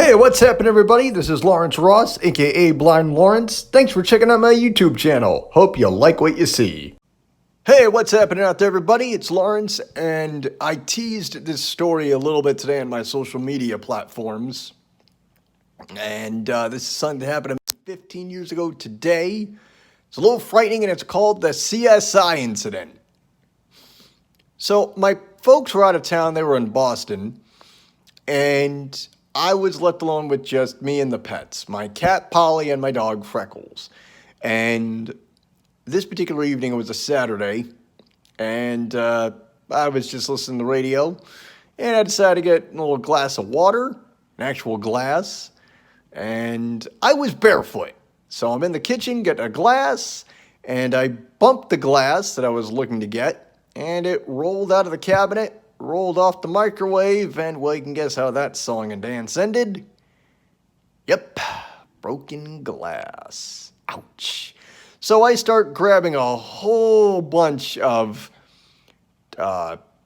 Hey, what's happening, everybody? This is Lawrence Ross, aka Blind Lawrence. Thanks for checking out my YouTube channel. Hope you like what you see. Hey, what's happening out there, everybody? It's Lawrence, and I teased this story a little bit today on my social media platforms. And this is something that happened 15 years ago today. It's a little frightening, and it's called the CSI incident. So, my folks were out of town. They were in Boston, and I was left alone with just me and the pets, my cat Polly and my dog Freckles. And this particular evening, it was a Saturday, and I was just listening to the radio, and I decided to get a little glass of water, an actual glass, and I was barefoot. So I'm in the kitchen getting a glass, and I bumped the glass that I was looking to get, and it rolled out of the cabinet, rolled off the microwave, and well, you can guess how that song and dance ended. Yep, broken glass. Ouch. So I start grabbing a whole bunch of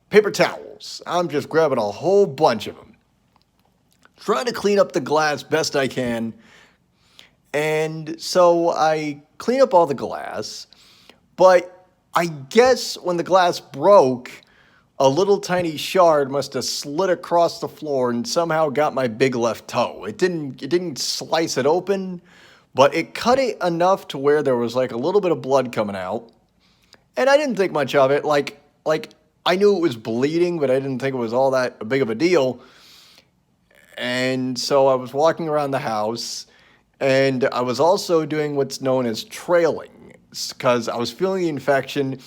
paper towels. I'm just grabbing a whole bunch of them, trying to clean up the glass best I can. And so I clean up all the glass, but I guess when the glass broke, a little tiny shard must have slid across the floor and somehow got my big left toe. It didn't slice it open, but it cut it enough to where there was like a little bit of blood coming out. And I didn't think much of it. Like I knew it was bleeding, but I didn't think it was all that big of a deal. And so I was walking around the house, and I was also doing what's known as trailing, because I was feeling the infection,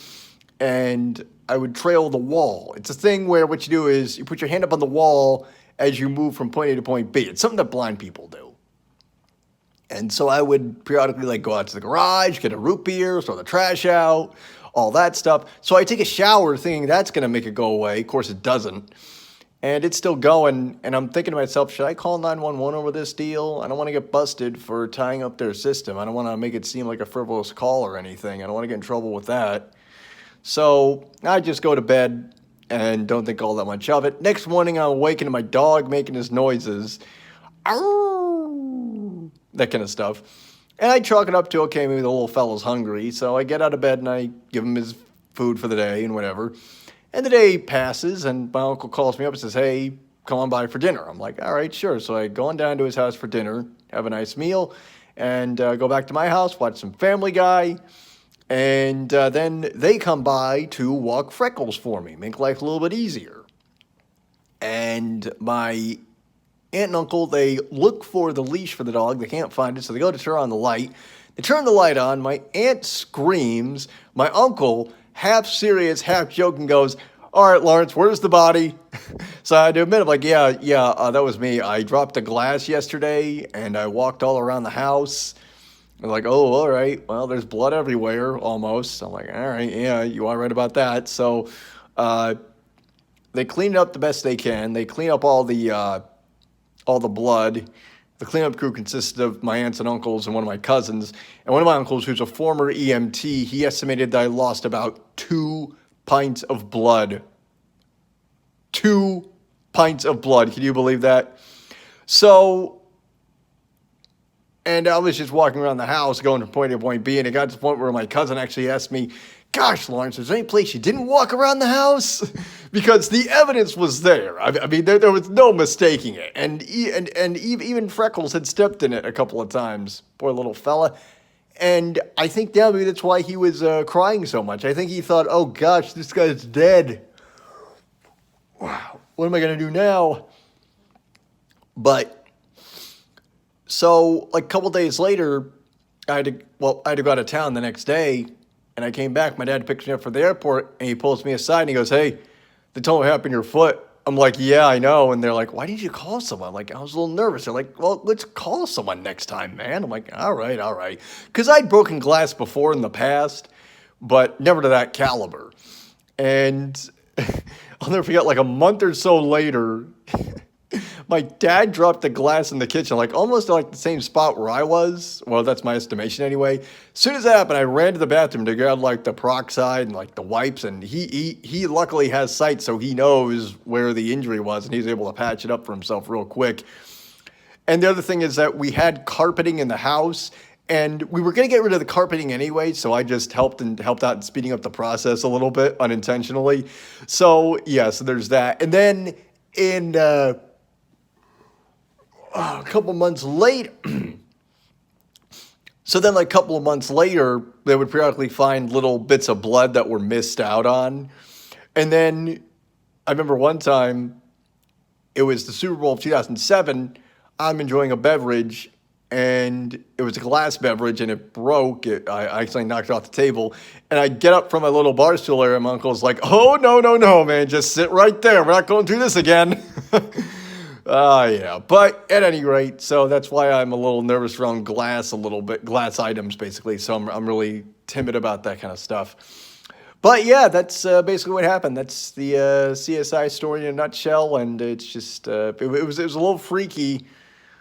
and I would trail the wall. It's a thing where what you do is you put your hand up on the wall as you move from point A to point B. It's something that blind people do. And so I would periodically like go out to the garage, get a root beer, throw the trash out, all that stuff. So I take a shower thinking that's going to make it go away. Of course, it doesn't. And it's still going. And I'm thinking to myself, should I call 911 over this deal? I don't want to get busted for tying up their system. I don't want to make it seem like a frivolous call or anything. I don't want to get in trouble with that. So I just go to bed and don't think all that much of it. Next morning, I'm awakened to my dog making his noises. Ow! That kind of stuff. And I chalk it up to, okay, maybe the little fella's hungry. So I get out of bed and I give him his food for the day and whatever. And the day passes and my uncle calls me up and says, hey, come on by for dinner. I'm like, all right, sure. So I go on down to his house for dinner, have a nice meal, and go back to my house, watch some Family Guy. And then they come by to walk Freckles for me, make life a little bit easier. And my aunt and uncle, they look for the leash for the dog. They can't find it, so they go to turn on the light. They turn the light on. My aunt screams. My uncle, half serious, half joking, goes, all right, Lawrence, where's the body? So I had to admit, I'm like, yeah, that was me. I dropped a glass yesterday, and I walked all around the house. They're like, oh, all right. Well, there's blood everywhere, almost. I'm like, all right, yeah, you are right about that. So they clean it up the best they can. They clean up all the blood. The cleanup crew consisted of my aunts and uncles and one of my cousins. And one of my uncles, who's a former EMT, he estimated that I lost about 2 pints of blood. 2 pints of blood. Can you believe that? So... And I was just walking around the house going from point A to point B, and it got to the point where my cousin actually asked me, gosh, Lawrence, is there any place you didn't walk around the house? Because the evidence was there. I mean, there was no mistaking it. And even Freckles had stepped in it a couple of times, poor little fella. And I think maybe that's why he was crying so much. I think he thought, oh, gosh, this guy's dead. Wow, what am I going to do now? But... So, like a couple days later, I had to go out of town the next day, and I came back. My dad picked me up from the airport, and he pulls me aside, and he goes, hey, they told me what happened to your foot. I'm like, yeah, I know. And they're like, why didn't you call someone? Like, I was a little nervous. They're like, well, let's call someone next time, man. I'm like, all right. Because I'd broken glass before in the past, but never to that caliber. And I'll never forget, like a month or so later... My dad dropped the glass in the kitchen, like almost like the same spot where I was. Well, that's my estimation anyway. As soon as that happened, I ran to the bathroom to grab like the peroxide and like the wipes. And he luckily has sight, so he knows where the injury was, and he's able to patch it up for himself real quick. And the other thing is that we had carpeting in the house, and we were going to get rid of the carpeting anyway, so I just helped out in speeding up the process a little bit unintentionally. So yeah, so there's that. And then in a couple months later, like a couple of months later, they would periodically find little bits of blood that were missed out on. And then I remember one time, it was the Super Bowl of 2007. I'm enjoying a beverage, and it was a glass beverage, and it broke. I accidentally knocked it off the table, and I get up from my little bar stool area, and my uncle's like, "Oh, no, man, just sit right there. We're not going through this again." Yeah. But at any rate, so that's why I'm a little nervous around glass a little bit, glass items, basically. So I'm really timid about that kind of stuff. But yeah, that's basically what happened. That's the CSI story in a nutshell, and it's just it was a little freaky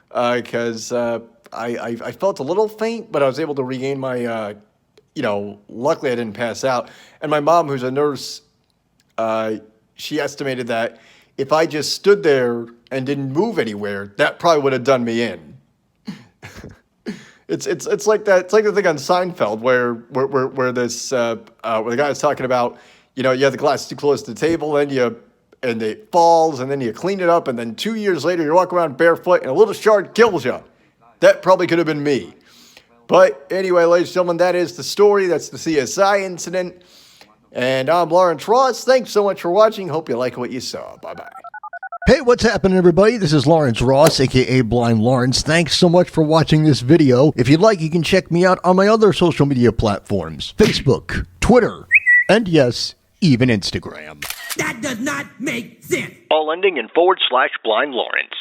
because I felt a little faint, but I was able to regain my luckily I didn't pass out. And my mom, who's a nurse, she estimated that if I just stood there and didn't move anywhere, that probably would have done me in. It's like that. It's like the thing on Seinfeld where this where the guy's talking about, you have the glass too close to the table, and it falls, and then you clean it up, and then 2 years later you walk around barefoot, and a little shard kills you. That probably could have been me. But anyway, ladies and gentlemen, that is the story. That's the CSI incident. And I'm Lawrence Ross. Thanks so much for watching. Hope you like what you saw. Bye-bye. Hey, what's happening, everybody? This is Lawrence Ross, aka Blind Lawrence. Thanks so much for watching this video. If you'd like, you can check me out on my other social media platforms, Facebook, Twitter, and yes, even Instagram. That does not make sense. All ending in /Blind Lawrence.